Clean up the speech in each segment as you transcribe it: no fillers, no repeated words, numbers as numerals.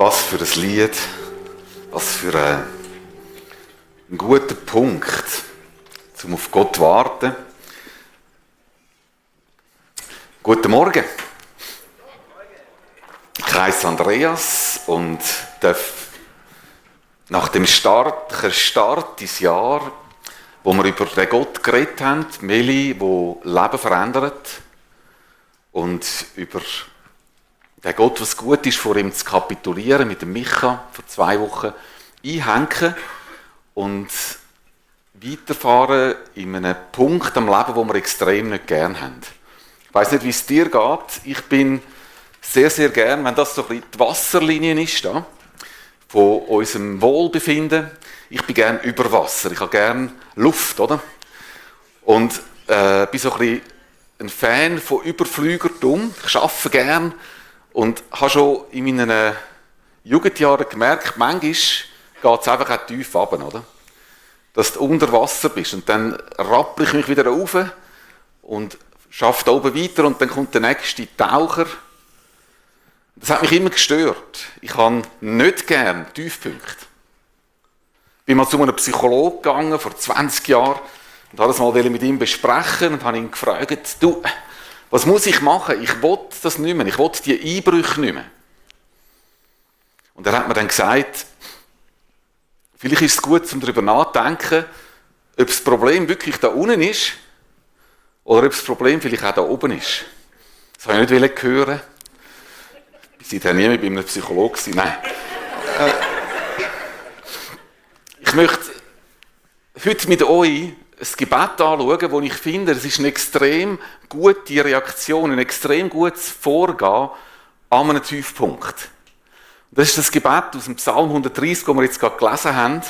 Was für ein Lied, was für ein guter Punkt, um auf Gott zu warten. Guten Morgen. Ich heiße Andreas und darf nach dem Start ins Jahr, wo wir über den Gott geredet haben, Meli, der Leben verändert, und über den Gott, was gut ist, vor ihm zu kapitulieren, mit dem Micha vor 2 Wochen einhängen und weiterfahren in einem Punkt am Leben, wo wir extrem nicht gern haben. Ich weiss nicht, wie es dir geht. Ich bin sehr, sehr gern, wenn das so ein bisschen die Wasserlinie ist, da, von unserem Wohlbefinden. Ich bin gern über Wasser. Ich habe gern Luft, oder? Und bin so ein bisschen ein Fan von Überflügertum. Ich arbeite gern. Und habe schon in meinen Jugendjahren gemerkt, manchmal geht es einfach auch tief runter, oder? Dass du unter Wasser bist. Und dann rappel ich mich wieder rauf und arbeite da oben weiter und dann kommt der nächste Taucher. Das hat mich immer gestört. Ich habe nicht gern Tiefpunkte. Ich bin mal zu einem Psychologen gegangen, vor 20 Jahren, und habe das mal mit ihm besprechen und habe ihn gefragt, du, was muss ich machen? Ich will das nicht mehr. Ich will die Einbrüche nicht mehr. Und er hat mir dann gesagt, vielleicht ist es gut, um darüber nachzudenken, ob das Problem wirklich da unten ist oder ob das Problem vielleicht auch da oben ist. Das habe ich nicht hören. Ich war seither nie mehr bei einem Psychologen. Nein. Ich möchte heute mit euch ein Gebet anschauen, das ich finde, es ist eine extrem gute Reaktion, ein extrem gutes Vorgehen an einem Tiefpunkt. Und das ist das Gebet aus dem Psalm 130, das wir jetzt gerade gelesen haben.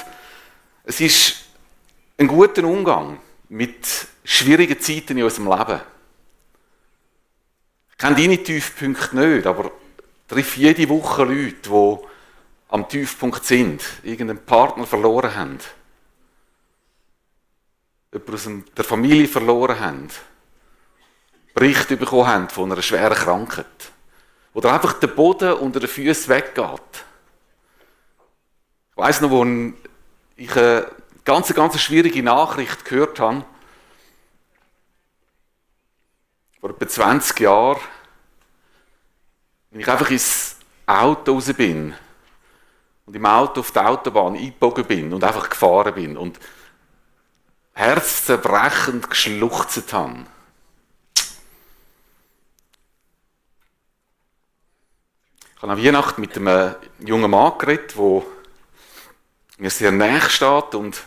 Es ist ein guter Umgang mit schwierigen Zeiten in unserem Leben. Ich kenne deine Tiefpunkte nicht, aber treffe jede Woche Leute, die am Tiefpunkt sind, irgendeinen Partner verloren haben, jemanden aus der Familie verloren haben, Berichte bekommen haben von einer schweren Krankheit, oder einfach der Boden unter den Füßen weggeht. Ich weiss noch, wo ich eine ganz schwierige Nachricht gehört habe, vor etwa 20 Jahren, wenn ich einfach ins Auto raus bin und im Auto auf die Autobahn eingebogen bin und einfach gefahren bin und herzzerbrechend geschluchzt habe. Ich habe an Weihnachten mit einem jungen Mann geredet, der mir sehr nahe steht und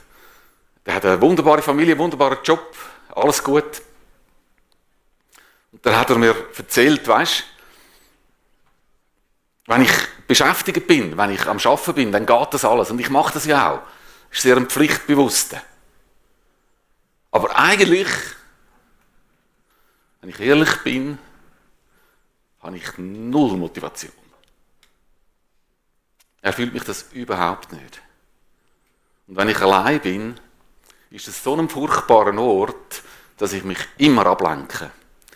der hat eine wunderbare Familie, einen wunderbaren Job, alles gut. Und dann hat er mir erzählt, weisst, wenn ich beschäftigt bin, wenn ich am Arbeiten bin, dann geht das alles. Und ich mache das ja auch. Das ist sehr ein Pflichtbewusster. Aber eigentlich, wenn ich ehrlich bin, habe ich null Motivation. Erfüllt mich das überhaupt nicht. Und wenn ich allein bin, ist es so ein furchtbarer Ort, dass ich mich immer ablenke.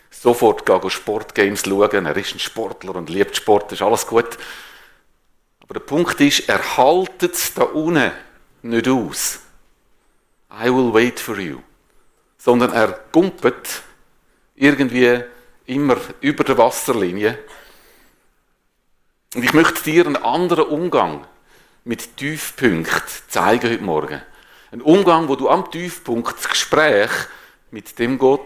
Sofort gehe Sportgames schauen, er ist ein Sportler und liebt Sport, ist alles gut. Aber der Punkt ist, er haltet es da unten nicht aus. I will wait for you. Sondern er gumpet irgendwie immer über der Wasserlinie. Und ich möchte dir einen anderen Umgang mit Tiefpunkten zeigen heute Morgen. Ein Umgang, wo du am Tiefpunkt das Gespräch mit dem Gott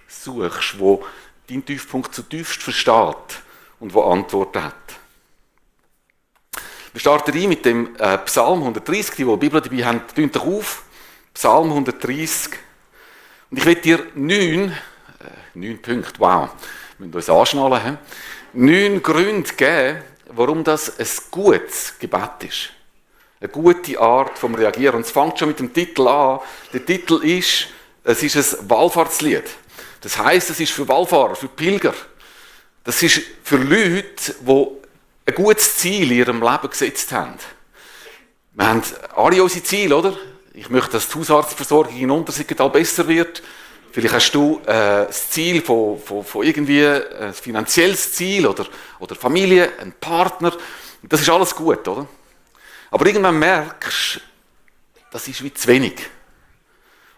suchst, wo deinen Tiefpunkt zutiefst versteht und wo Antworten hat. Wir starten rein mit dem Psalm 130, die die Bibel dabei haben, tönt doch auf. Psalm 130. Und ich will dir 9 Punkte, wow, wir müssen uns anschnallen, 9 Gründe geben, warum das ein gutes Gebet ist. Eine gute Art vom Reagieren. Und es fängt schon mit dem Titel an. Der Titel ist, es ist ein Wallfahrtslied. Das heisst, es ist für Wallfahrer, für Pilger. Das ist für Leute, die ein gutes Ziel in ihrem Leben gesetzt haben. Wir haben alle unsere Ziele, oder? Ich möchte, dass die Hausarztversorgung in Untersiggenthal besser wird. Vielleicht hast du das Ziel von irgendwie ein finanzielles Ziel oder Familie, einen Partner. Und das ist alles gut, oder? Aber irgendwann merkst du, das ist wie zu wenig.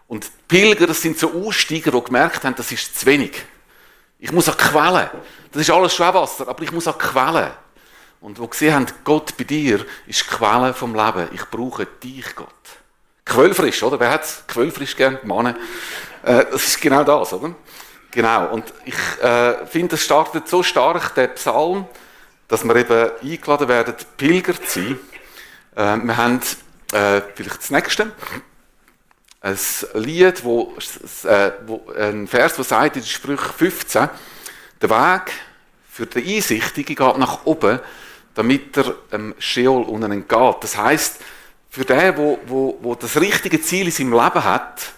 Und die Pilger, das sind so Aussteiger, die gemerkt haben, das ist zu wenig. Ich muss an die Quelle. Das ist alles Schwebwasser, aber ich muss an die Quelle. Und die gesehen haben, Gott bei dir ist die Quelle vom Leben. Ich brauche dich, Gott. Quellfrisch, oder? Wer hat Quellfrisch gern? Mann. Das ist genau das, oder? Genau. Und ich finde, es startet so stark, der Psalm, dass wir eben eingeladen werden, Pilger zu sein. Wir haben vielleicht das nächste. Ein Lied, ein Vers, der sagt in Sprüche 15, der Weg für den Einsichtigen geht nach oben, damit er Scheol unten entgeht. Das heisst, für den, der das richtige Ziel in seinem Leben hat,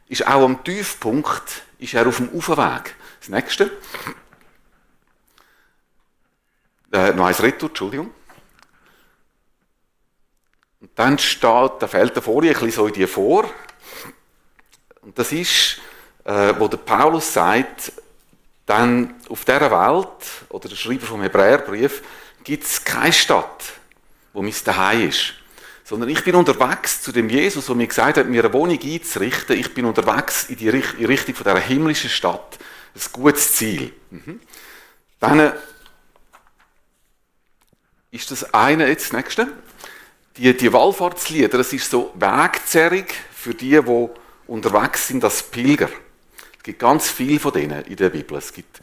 ist auch am Tiefpunkt, ist er auf dem Aufweg. Das nächste. Noch eins Retour, Entschuldigung. Und dann da fällt der Folie ein bisschen so in die vor. Und das ist, wo der Paulus sagt, dann auf dieser Welt, oder der Schreiber vom Hebräerbrief, gibt es keine Stadt, wo mein Zuhause ist. Sondern ich bin unterwegs zu dem Jesus, der mir gesagt hat, mir eine Wohnung einzurichten. Ich bin unterwegs in Richtung von dieser himmlischen Stadt. Ein gutes Ziel. Dann ist das eine, jetzt das nächste. Die Wallfahrtslieder, das ist so Wegzerrung für die unterwegs sind als Pilger. Es gibt ganz viele von denen in der Bibel. Es gibt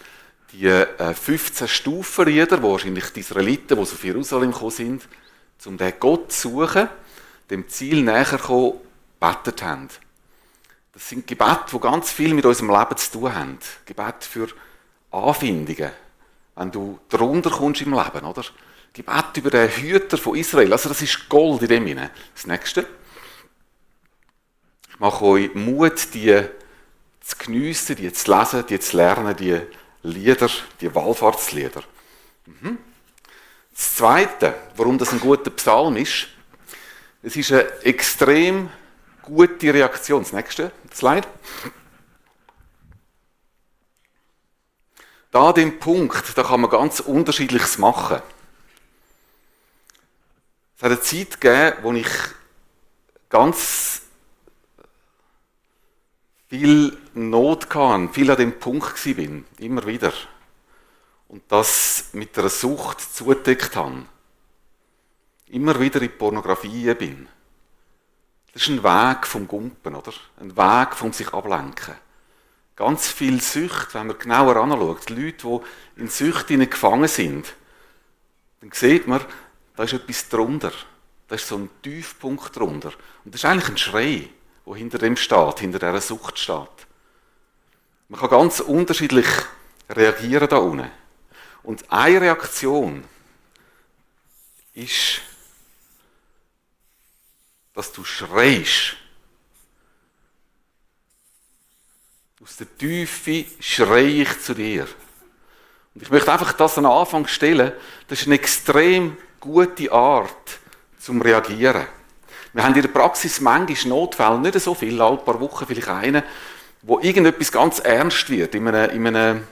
die 15 Stufenlieder, wo wahrscheinlich die Israeliten, die auf Jerusalem gekommen sind, um den Gott zu suchen, dem Ziel näher kommen, gebetet haben. Das sind Gebete, die ganz viel mit unserem Leben zu tun haben. Gebete für Anfindungen, wenn du drunter kommst im Leben, oder? Gebet über den Hüter von Israel. Also das ist Gold in dem hinein. Das nächste. Ich mache euch Mut, die zu geniessen, die zu lesen, die zu lernen, die Lieder, die Wallfahrtslieder. Das Zweite, warum das ein guter Psalm ist, es ist eine extrem gute Reaktion. Das nächste Slide. Da an dem Punkt, da kann man ganz Unterschiedliches machen. Es hat eine Zeit gegeben, wo ich ganz viel Not hatte, viel an dem Punkt war, immer wieder. Und das mit einer Sucht zugedeckt habe. Immer wieder in die Pornografie bin. Das ist ein Weg vom Gumpen, oder? Ein Weg vom sich ablenken. Ganz viel Sucht, wenn man genauer anschaut, Leute, die in Sucht gefangen sind, dann sieht man, da ist etwas drunter. Da ist so ein Tiefpunkt drunter. Und das ist eigentlich ein Schrei, der hinter dem steht, hinter dieser Sucht steht. Man kann ganz unterschiedlich reagieren da unten. Und eine Reaktion ist, dass du schreist. Aus der Tiefe schreie ich zu dir. Und ich möchte einfach das an den Anfang stellen, das ist eine extrem gute Art zum Reagieren. Wir haben in der Praxis manchmal Notfälle, nicht so viele, alle paar Wochen vielleicht einen, wo irgendetwas ganz ernst wird in einem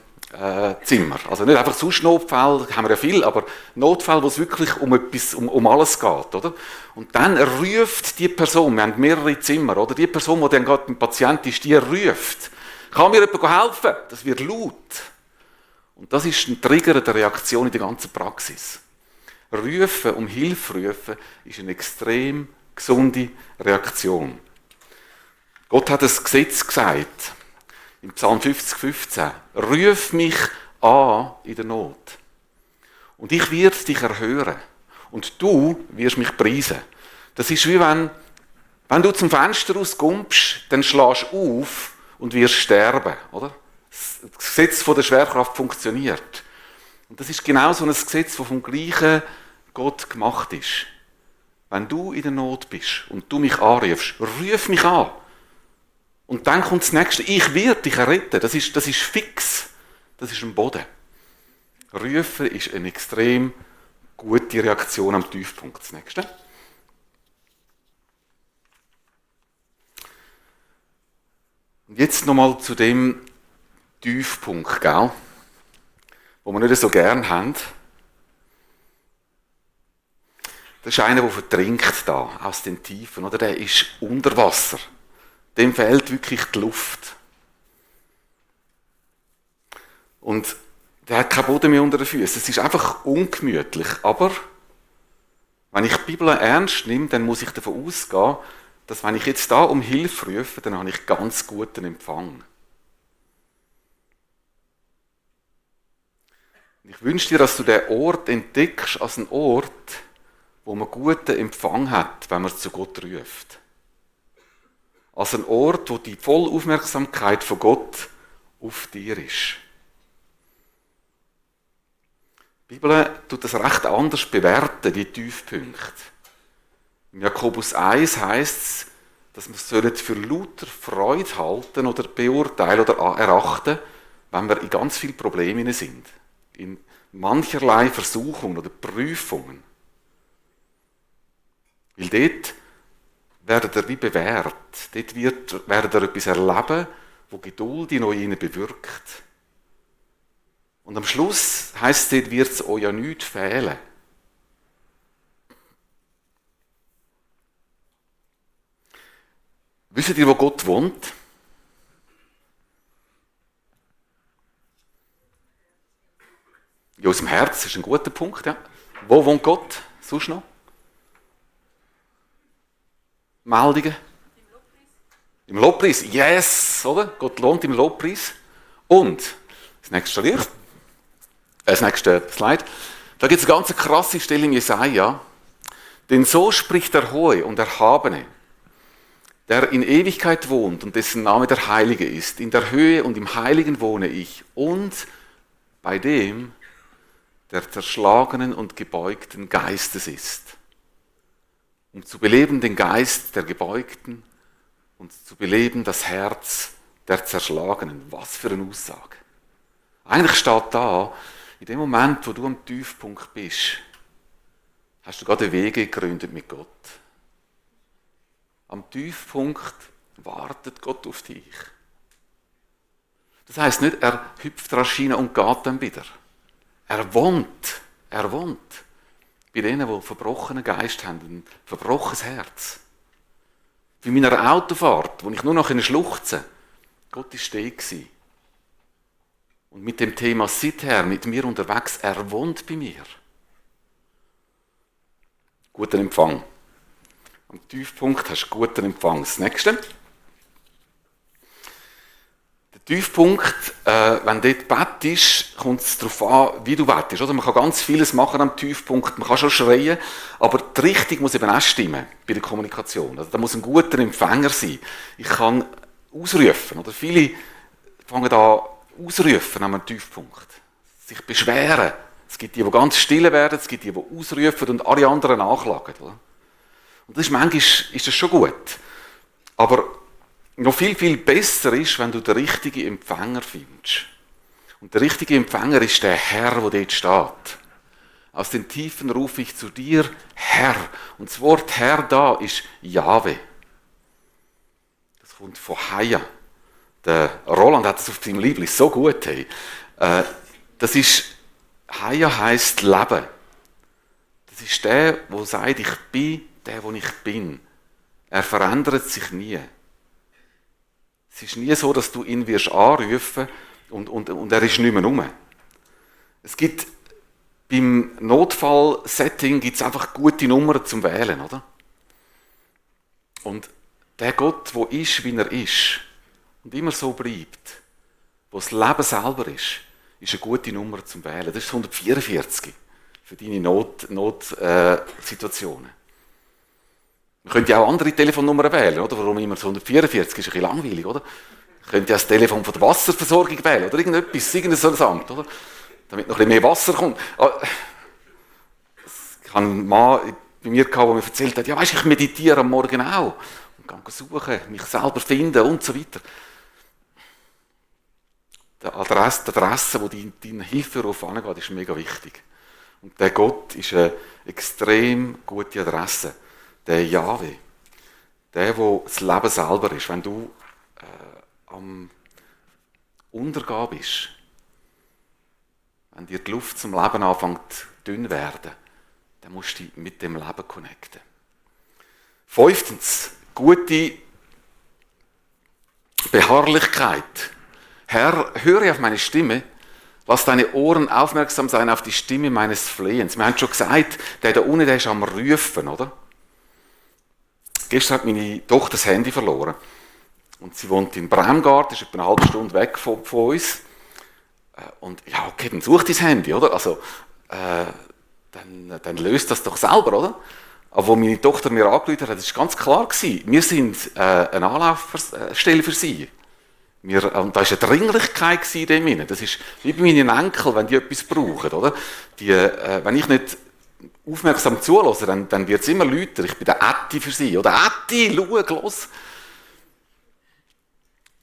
Zimmer. Also nicht einfach sonst Notfälle, haben wir ja viel, aber Notfälle, wo es wirklich um alles geht. Oder? Und dann ruft die Person, wir haben mehrere Zimmer, oder die Person, die dann gerade beim Patient ist, die ruft, kann mir jemand helfen? Das wird laut. Und das ist ein Trigger der Reaktion in der ganzen Praxis. Rufen, um Hilfe rufen, ist eine extrem gesunde Reaktion. Gott hat ein Gesetz gesagt, im Psalm 50,15. Ruf mich an in der Not. Und ich werde dich erhören. Und du wirst mich preisen. Das ist wie wenn du zum Fenster rauskommst, dann schlägst du auf und wirst sterben. Oder? Das Gesetz von der Schwerkraft funktioniert. Und das ist genau so ein Gesetz, das vom gleichen Gott gemacht ist. Wenn du in der Not bist und du mich anrufst, ruf mich an. Und dann kommt das Nächste. Ich werde dich retten. Das ist fix. Das ist ein Boden. Rufen ist eine extrem gute Reaktion am Tiefpunkt. Das Nächste. Und jetzt nochmal zu dem Tiefpunkt, gell? Wo wir nicht so gern haben. Das ist einer, der vertrinkt da, aus den Tiefen, oder? Der ist unter Wasser. Dem fehlt wirklich die Luft. Und der hat keinen Boden mehr unter den Füßen. Es ist einfach ungemütlich. Aber wenn ich die Bibel ernst nehme, dann muss ich davon ausgehen, dass wenn ich jetzt da um Hilfe rufe, dann habe ich ganz guten Empfang. Ich wünsche dir, dass du den Ort entdeckst als einen Ort, wo man guten Empfang hat, wenn man zu Gott ruft. Als einen Ort, wo die volle Aufmerksamkeit von Gott auf dir ist. Die Bibel tut das recht anders bewerten, die Tiefpunkte. In Jakobus 1 heisst es, dass wir es für lauter Freude halten oder beurteilen oder erachten, wenn wir in ganz vielen Problemen sind. In mancherlei Versuchungen oder Prüfungen. Weil dort werdet ihr wie bewährt. Dort werdet ihr etwas erleben, wo Geduld in euch bewirkt. Und am Schluss heisst es, dort wird es euch ja nichts fehlen. Wisst ihr, wo Gott wohnt? In unserem Herz ist ein guter Punkt. Ja. Wo wohnt Gott? Sonst noch? Meldungen? Im Lobpreis. Yes, oder? Gott wohnt im Lobpreis. Und, das nächste Lied. Das nächste Slide. Da gibt es eine ganz krasse Stelle in Jesaja. Denn so spricht der Hohe und Erhabene, der in Ewigkeit wohnt und dessen Name der Heilige ist. In der Höhe und im Heiligen wohne ich. Und bei dem, der zerschlagenen und gebeugten Geistes ist. Um zu beleben den Geist der Gebeugten und zu beleben das Herz der Zerschlagenen. Was für eine Aussage. Eigentlich steht da, in dem Moment, wo du am Tiefpunkt bist, hast du gerade Wege gegründet mit Gott. Am Tiefpunkt wartet Gott auf dich. Das heisst nicht, er hüpft rasch rein und geht dann wieder. Er wohnt bei denen, die einen verbrochenen Geist haben, ein verbrochenes Herz. Bei meiner Autofahrt, wo ich nur noch schluchzen konnte, Gott war stehen gewesen. Und mit dem Thema seither mit mir unterwegs, er wohnt bei mir. Guten Empfang. Am Tiefpunkt hast du guten Empfang. Das nächste. Der Tiefpunkt, wenn dort Bett ist, kommt es darauf an, wie du bettest. Man kann ganz vieles machen am Tiefpunkt, man kann schon schreien, aber die Richtung muss eben auch stimmen bei der Kommunikation. Also da muss ein guter Empfänger sein. Ich kann ausrufen, oder viele fangen an ausrufen an einem Tiefpunkt. Sich beschweren. Es gibt die ganz still werden, es gibt die ausrufen und alle anderen nachklagen. Oder? Und das ist manchmal ist das schon gut. Aber noch viel, viel besser ist, wenn du den richtigen Empfänger findest. Und der richtige Empfänger ist der Herr, der dort steht. Aus den Tiefen rufe ich zu dir, Herr. Und das Wort Herr da ist Jahwe. Das kommt von Haya. Der Roland hat es auf seinem Liebling so gut. Hey. Das ist, Haya heisst Leben. Das ist der, der sagt, ich bin der, wo ich bin. Er verändert sich nie. Es ist nie so, dass du ihn wirst anrufen und er ist nicht mehr rum. Es gibt beim Notfall-Setting gibt's einfach gute Nummern zum Wählen, oder? Und der Gott, der ist, wie er ist, und immer so bleibt, wo das Leben selber ist eine gute Nummer zum Wählen. Das ist 144 für deine Notsituationen. Man könnte ja auch andere Telefonnummern wählen, oder? Warum immer 144? Ist ein bisschen langweilig, oder? Man könnte ja das Telefon von der Wasserversorgung wählen, oder irgendetwas, irgendein so ein Amt, oder? Damit noch ein bisschen mehr Wasser kommt. Ich hatte einen Mann bei mir, der mir erzählt hat, ja weisst, ich meditiere am Morgen auch. Und gehe suchen, mich selber finden und so weiter. Die Adresse, wo deine Hilferuf angeht, ist mega wichtig. Und der Gott ist eine extrem gute Adresse. Der Jahwe. Der das Leben selber ist. Wenn du am Untergehen bist, wenn dir die Luft zum Leben anfängt dünn werden, dann musst du dich mit dem Leben connecten. 5. Gute Beharrlichkeit. Herr, höre auf meine Stimme, lass deine Ohren aufmerksam sein auf die Stimme meines Flehens. Wir haben schon gesagt, der da unten, der ist am Rufen, oder? Gestern hat meine Tochter das Handy verloren. Und sie wohnt in Bremgarten, ist etwa eine halbe Stunde weg von uns. Und ja, okay, dann such dein Handy, oder? Also, dann löst das doch selber, oder? Aber als meine Tochter mir angerufen hat, das war ganz klar gewesen. Wir sind eine Anlaufstelle für sie. Und da war eine Dringlichkeit in dem Sinne. Das ist wie bei meinen Enkeln, wenn die etwas brauchen, oder? Wenn ich nicht aufmerksam zuhöre, dann wird es immer lauter. Ich bin der Ätti für sie. Oder Ätti, schau, los.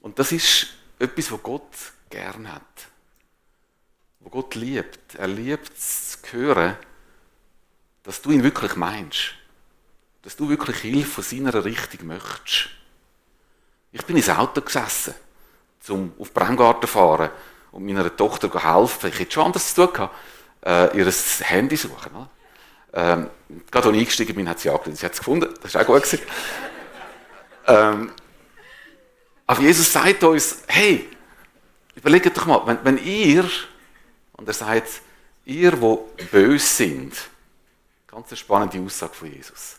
Und das ist etwas, was Gott gern hat. Was Gott liebt. Er liebt es zu hören, dass du ihn wirklich meinst. Dass du wirklich Hilfe von seiner Richtung möchtest. Ich bin ins Auto gesessen, um auf Bremgarten zu fahren und meiner Tochter helfen. Ich hätte schon anderes zu tun gehabt, ihr Handy suchen. Gerade als ich eingestiegen bin, hat sie angerufen. Sie hat es gefunden, das war auch gut gewesen. Aber Jesus sagt uns, hey, überlegt doch mal, wenn ihr, und er sagt, ihr, die böse sind, ganz eine spannende Aussage von Jesus.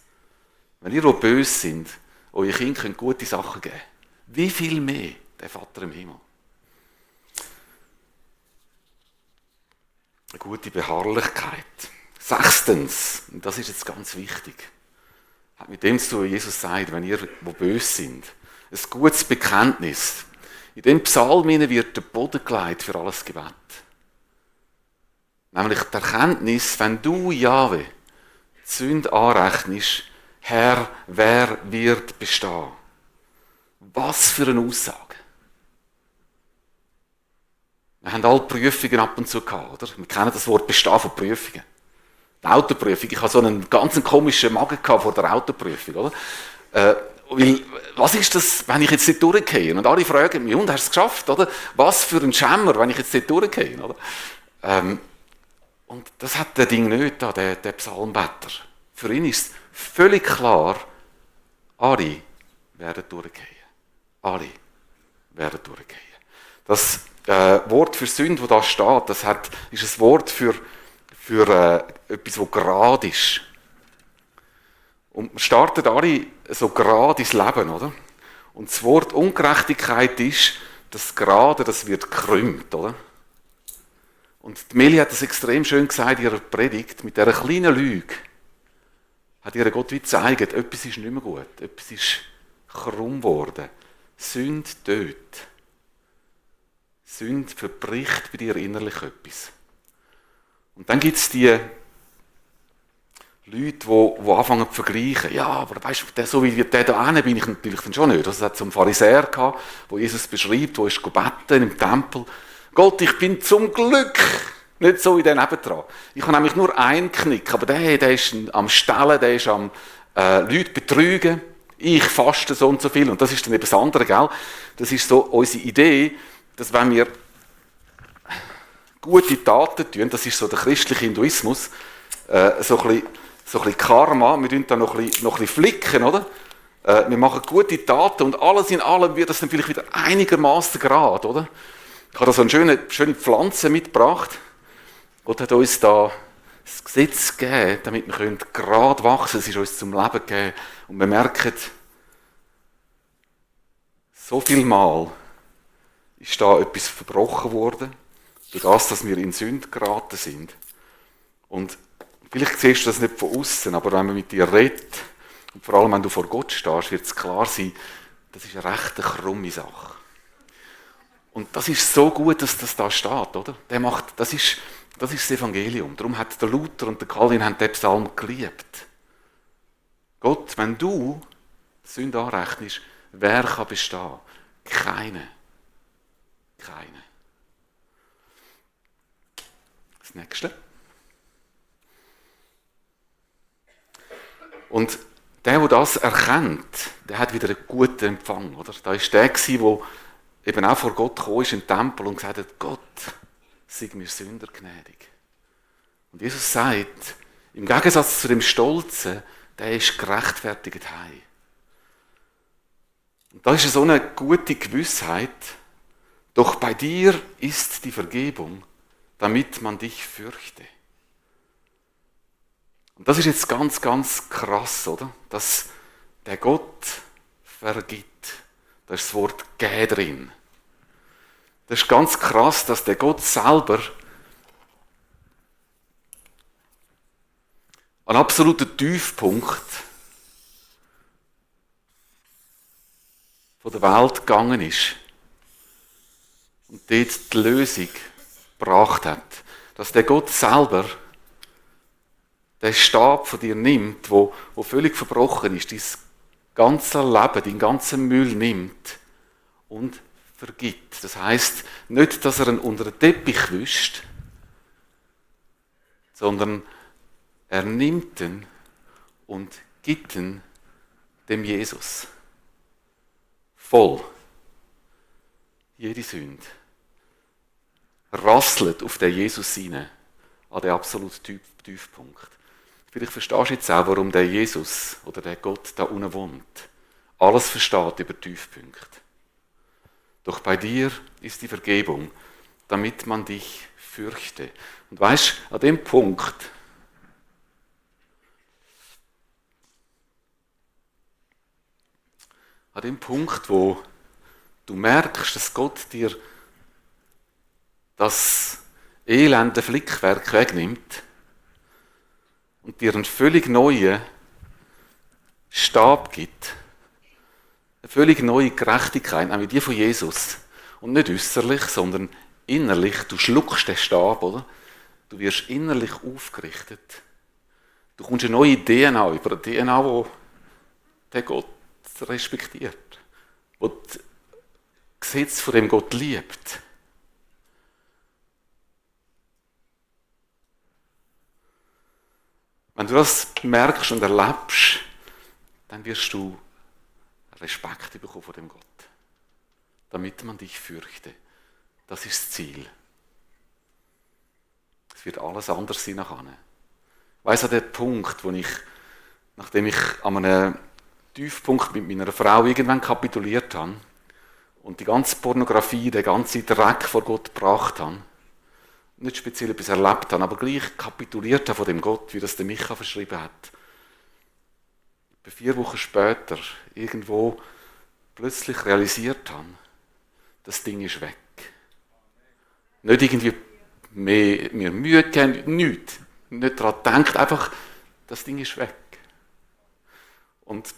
Wenn ihr, die böse sind, euren Kindern gute Sachen geben, wie viel mehr der Vater im Himmel? Eine gute Beharrlichkeit. 6. Und das ist jetzt ganz wichtig. Hat mit dem zu tun, was Jesus sagt, wenn ihr, die böse sind, ein gutes Bekenntnis. In dem Psalm wird der Boden gelegt für alles Gebet. Nämlich die Erkenntnis, wenn du, Jahwe, die Sünde anrechnest, Herr, wer wird bestehen? Was für eine Aussage. Wir haben alle Prüfungen ab und zu gehabt, oder? Wir kennen das Wort Bestehen von Prüfungen. Die Autoprüfung, ich hatte so einen ganz komischen Magen vor der Autoprüfung, oder? Weil, was ist das, wenn ich jetzt nicht durchgehe? Und alle fragen mich, und hast du es geschafft, oder? Was für ein Schämmer, wenn ich jetzt nicht durchgehe, oder? Und das hat der Ding nicht, der Psalmbetter. Für ihn ist völlig klar, alle werden durchgehen. Alle werden durchgehen. Das Wort für Sünde, das da steht, ist ein Wort für etwas, das gerade ist. Und wir starten alle so gerade ins Leben, oder? Und das Wort Ungerechtigkeit ist, das Gerade, das wird gekrümmt, oder? Und die Meli hat das extrem schön gesagt in ihrer Predigt, mit dieser kleinen Lüge hat ihr Gott wie gezeigt, etwas ist nicht mehr gut, etwas ist krumm geworden. Sünde tötet. Sünde verbricht bei dir innerlich etwas. Und dann gibt es die Leute, die anfangen zu vergleichen. Ja, aber weißt du, so wie der da hinten bin ich natürlich dann schon nicht. Das hat so einen Pharisäer gehabt, der Jesus beschreibt, der ist beten im Tempel. Gott, ich bin zum Glück nicht so wie der nebendran. Ich habe nämlich nur einen Knick, aber der ist am Stellen, der ist am Leute betrügen. Ich faste so und so viel. Und das ist dann eben das andere, gell? Das ist so unsere Idee, dass wenn wir gute Taten tun, das ist so der christliche Hinduismus, so ein bisschen Karma, wir tun da noch ein bisschen flicken, oder? Wir machen gute Taten und alles in allem wird das dann vielleicht wieder einigermaßen gerade, oder? Ich habe da so eine schöne Pflanze mitgebracht. Gott hat uns da das Gesetz gegeben, damit wir gerade wachsen können. Es ist uns zum Leben gegeben. Und wir merken, so viel Mal ist da etwas verbrochen worden, durch das, dass wir in Sünde geraten sind. Und vielleicht siehst du das nicht von außen, aber wenn man mit dir redet, und vor allem wenn du vor Gott stehst, wird es klar sein, das ist eine recht krumme Sache. Und das ist so gut, dass das da steht, oder? Das ist das Evangelium. Darum hat der Luther und der Calvin den Psalm geliebt. Gott, wenn du Sünde anrechnest, wer kann bestehen? Keine. Das Nächste. Und der das erkennt, der hat wieder einen guten Empfang. Oder? Da war der, der eben auch vor Gott gekommen ist im Tempel und gesagt hat, Gott, sei mir Sünder gnädig. Und Jesus sagt, Im Gegensatz zu dem Stolzen, der ist gerechtfertigt heim. Und das ist so eine gute Gewissheit, doch bei dir ist die Vergebung, damit man dich fürchte. Und das ist jetzt ganz, ganz krass, oder? Dass der Gott vergibt. Da ist das Wort «geben» drin. Das ist ganz krass, dass der Gott selber ein absoluter Tiefpunkt von der Welt gegangen ist und dort die Lösung gebracht hat. Dass der Gott selber den Stab von dir nimmt, wo völlig verbrochen ist, dein ganzes Leben, deinen ganzen Müll nimmt und vergibt. Das heisst, nicht, dass er ihn unter den Teppich wischt, sondern er nimmt ihn und gibt ihn dem Jesus. Voll. Jede Sünde rasselt auf den Jesus hinein, an den absoluten Tiefpunkt. Vielleicht verstehst du jetzt auch, warum der Jesus oder der Gott da unten wohnt. Alles versteht über Tiefpunkte. Doch bei dir ist die Vergebung, damit man dich fürchte. Und weißt, an dem Punkt, wo du merkst, dass Gott dir das elende Flickwerk wegnimmt und dir einen völlig neuen Stab gibt, eine völlig neue Gerechtigkeit, nämlich die von Jesus. Und nicht äußerlich, sondern innerlich. Du schluckst den Stab, oder? Du wirst innerlich aufgerichtet. Du kommst eine neue DNA über, eine DNA, die der Gott respektiert, die das Gesetz von dem Gott liebt. Wenn du das merkst und erlebst, dann wirst du Respekt bekommen vor dem Gott, damit man dich fürchte. Das ist das Ziel. Es wird alles anders sein nachher. Ich weiss an dem Punkt, wo ich, nachdem ich an einem Tiefpunkt mit meiner Frau irgendwann kapituliert habe und die ganze Pornografie, den ganzen Dreck vor Gott gebracht habe, nicht speziell etwas erlebt habe, aber gleich kapituliert habe von dem Gott, wie das der Micha verschrieben hat. 4 Wochen später irgendwo plötzlich realisiert habe, das Ding ist weg. Nicht irgendwie mehr Mühe gegeben, nichts. Nicht daran gedacht, einfach, das Ding ist weg. Und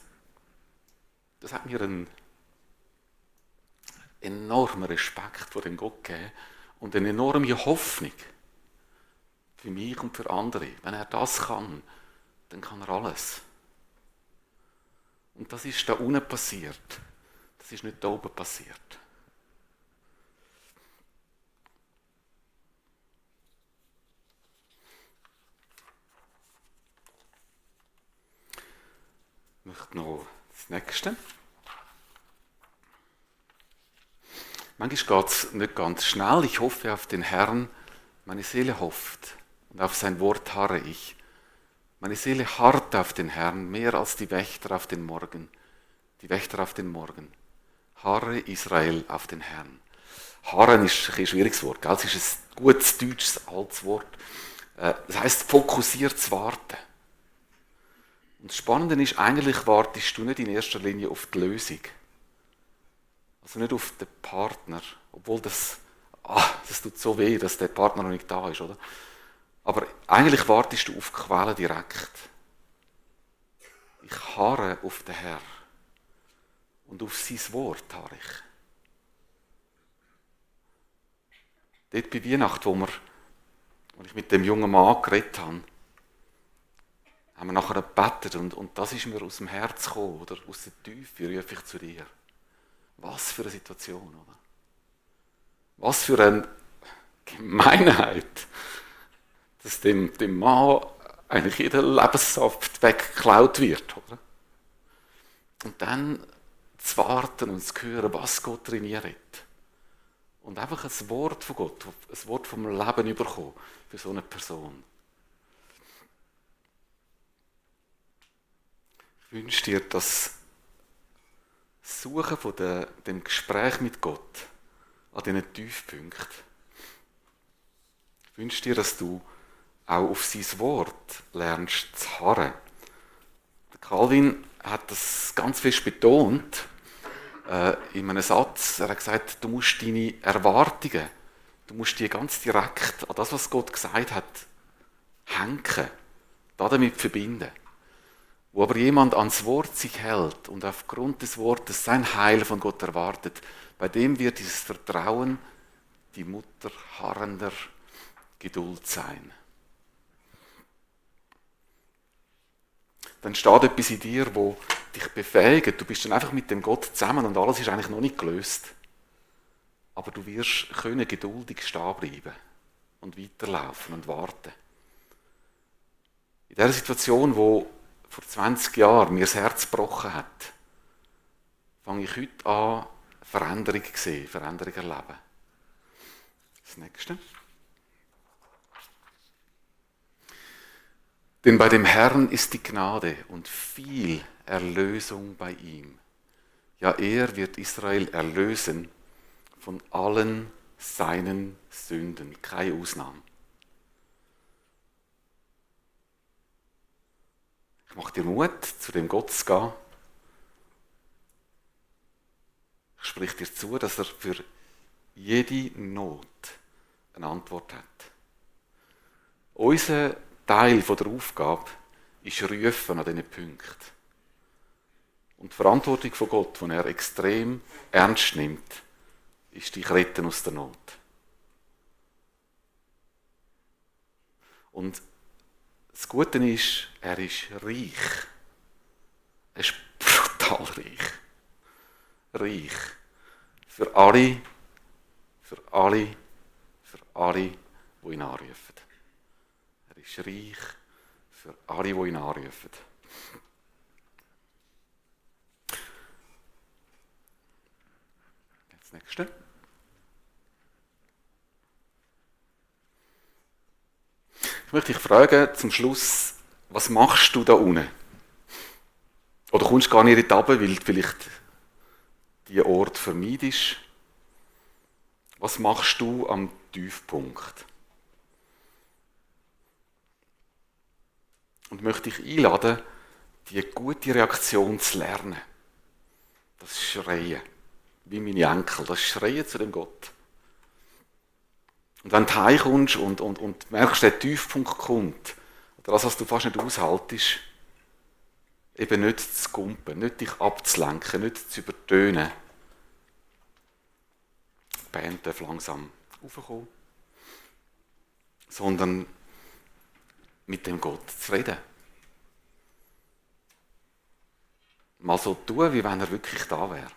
das hat mir einen enormen Respekt vor dem Gott gegeben und eine enorme Hoffnung für mich und für andere. Wenn er das kann, dann kann er alles. Und das ist da unten passiert. Das ist nicht da oben passiert. Ich möchte noch das Nächste. Manchmal geht es nicht ganz schnell. Ich hoffe auf den Herrn. Meine Seele hofft. Und auf sein Wort harre ich. Meine Seele harrt auf den Herrn, mehr als die Wächter auf den Morgen. Die Wächter auf den Morgen. Harre Israel auf den Herrn. Harren ist ein schwieriges Wort. Gell? Es ist ein gutes deutsches altes Wort. Das heisst fokussiertes Warten. Und das Spannende ist, eigentlich wartest du nicht in erster Linie auf die Lösung. Also nicht auf den Partner. Obwohl das tut so weh, dass der Partner noch nicht da ist, oder? Aber eigentlich wartest du auf die Quelle direkt. Ich harre auf den Herrn. Und auf sein Wort harre ich. Dort bei Weihnachten, wo ich mit dem jungen Mann geredet habe, haben wir nachher gebetet und das ist mir aus dem Herz gekommen, oder? Aus der Tiefe rufe ich zu dir. Was für eine Situation, oder? Was für eine Gemeinheit, dass dem Mann eigentlich jeder Lebenssaft weggeklaut wird, oder? Und dann zu warten und zu hören, was Gott trainiert. Und einfach ein Wort von Gott, ein Wort vom Leben bekommen für so eine Person. wünschst dir das Suchen von dem Gespräch mit Gott an diesen Tiefpunkten. Ich wünsche dir, dass du auch auf sein Wort lernst zu harren. Der Calvin hat das ganz fest betont in einem Satz. Er hat gesagt, du musst deine Erwartungen, du musst die ganz direkt an das, was Gott gesagt hat, hängen, damit verbinden. Wo aber jemand ans Wort sich hält und aufgrund des Wortes sein Heil von Gott erwartet, bei dem wird dieses Vertrauen die Mutter harrender Geduld sein. Dann steht etwas in dir, wo dich befähigt. Du bist dann einfach mit dem Gott zusammen und alles ist eigentlich noch nicht gelöst. Aber du wirst können geduldig stehen bleiben und weiterlaufen und warten. In dieser Situation, wo vor 20 Jahren mir das Herz gebrochen hat, fange ich heute an, Veränderung zu sehen, Veränderung zu erleben. Das Nächste. Denn bei dem Herrn ist die Gnade und viel Erlösung bei ihm. Ja, er wird Israel erlösen von allen seinen Sünden. Keine Ausnahme. Ich mache dir Mut, zu dem Gott zu gehen. Ich spreche dir zu, dass er für jede Not eine Antwort hat. Unser Teil der Aufgabe ist Rufen an diesen Punkten. Und die Verantwortung von Gott, die er extrem ernst nimmt, ist dich retten aus der Not. Und das Gute ist, er ist reich. Er ist brutal reich. Reich. Für alle, die ihn anrufen. Er ist reich für alle, die ihn anrufen. Das Nächste. Ich möchte dich fragen, zum Schluss, was machst du da unten? Oder kommst du gar nicht runter, weil du vielleicht diesen Ort vermeidest? Was machst du am Tiefpunkt? Und möchte dich einladen, die gute Reaktion zu lernen. Das Schreien, wie meine Enkel, das Schreien zu dem Gott. Und wenn du heimkommst und merkst, der Tiefpunkt kommt, oder das, was du fast nicht aushaltest, eben nicht zu gumpen, nicht dich abzulenken, nicht zu übertönen. Die Band darf langsam raufkommen, sondern mit dem Gott zu reden. Mal so tun, wie wenn er wirklich da wäre.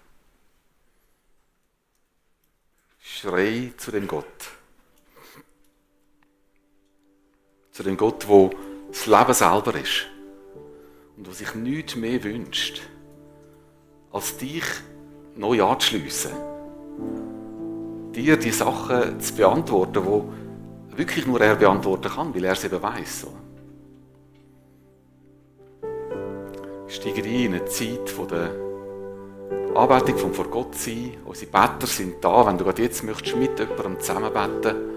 Schrei zu dem Gott. Zu dem Gott, der das Leben selber ist. Und der sich nichts mehr wünscht, als dich neu anzuschliessen. Dir die Sachen zu beantworten, die wirklich nur er beantworten kann, weil er es eben weiss. So. Steigen ein in eine Zeit von der Anbetung, vom vor Gott sein. Unsere Better sind da. Wenn du gerade jetzt möchtest, mit jemandem zusammen beten.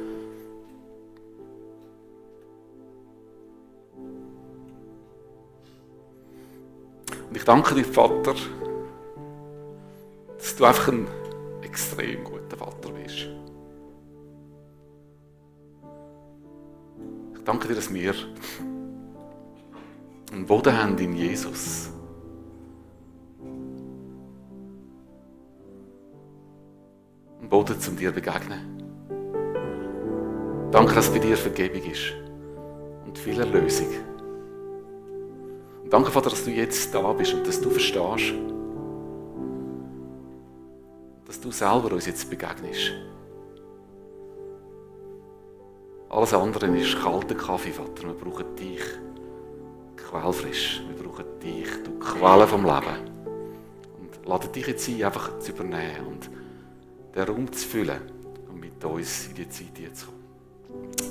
Und ich danke dir, Vater, dass du einfach ein extrem guter Vater bist. Ich danke dir, dass wir einen Boden haben in Jesus. Einen Boden, um dir zu begegnen. Danke, dass bei dir Vergebung ist und viel Erlösung. Und danke, Vater, dass du jetzt da bist und dass du verstehst, dass du selber uns jetzt begegnest. Alles andere ist kalter Kaffee, Vater. Wir brauchen dich. Quellfrisch. Wir brauchen dich, du Quelle vom Leben. Und lade dich jetzt ein, einfach zu übernehmen und den Raum zu füllen und mit uns in die Zeit zu kommen.